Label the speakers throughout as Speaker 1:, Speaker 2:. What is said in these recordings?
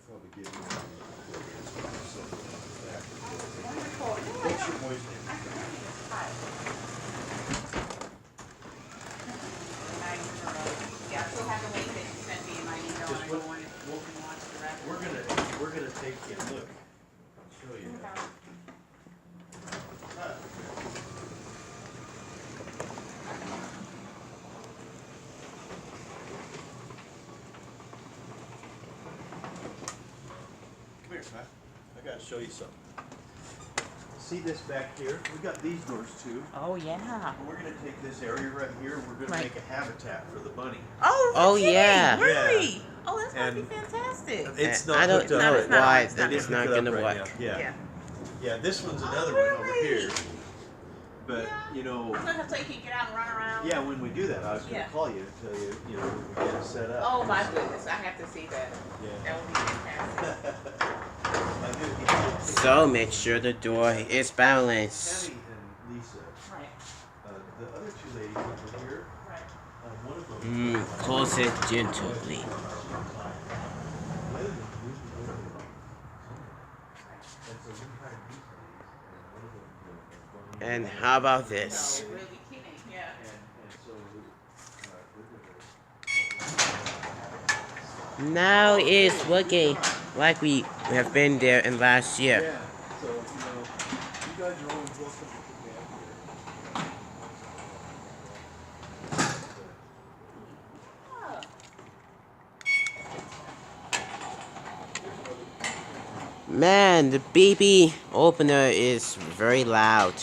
Speaker 1: probably give you what's your boy's name?
Speaker 2: Yeah, I still have the link that you sent me in my email, and I go on it and watch the rest.
Speaker 1: We're gonna take a look. I'll show you. Come here, Pat. I gotta show you something. See this back here? We got these doors too.
Speaker 2: Oh, yeah.
Speaker 1: We're gonna take this area right here. We're gonna make a habitat for the bunny.
Speaker 2: Oh,
Speaker 3: yeah.
Speaker 2: Really? Oh, that's gonna be
Speaker 1: And-
Speaker 2: fantastic.
Speaker 1: It's not
Speaker 3: I don't
Speaker 1: hooked up
Speaker 3: know
Speaker 1: right
Speaker 3: why
Speaker 1: now.
Speaker 3: that is not
Speaker 1: Hooked up
Speaker 3: gonna
Speaker 1: right
Speaker 3: work.
Speaker 1: now. Yeah.
Speaker 2: Yeah.
Speaker 1: Yeah, this one's another
Speaker 2: Oh,
Speaker 1: one over
Speaker 2: really?
Speaker 1: here. But, you know,
Speaker 2: I'm gonna have to take you get out and run around.
Speaker 1: yeah, when we do that, I was gonna
Speaker 2: Yeah.
Speaker 1: call you and tell you, you know, when we get it set up.
Speaker 2: Oh, my goodness. I have to see that.
Speaker 1: Yeah.
Speaker 2: That would be fantastic.
Speaker 1: I knew he
Speaker 3: So make sure the door is balanced.
Speaker 1: Tammy and Lisa,
Speaker 2: Right.
Speaker 1: the other two ladies over here,
Speaker 2: Right.
Speaker 1: one of them.
Speaker 3: Close it gently. And how about this?
Speaker 2: No, really kidding. Yeah.
Speaker 3: Now it's looking like we have been there in last year.
Speaker 1: Yeah, so, you know, you guys are always welcome to come down
Speaker 3: Man, the baby opener is very loud.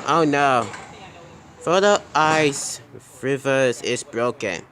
Speaker 3: Oh no. Photo Ice Rivers is broken.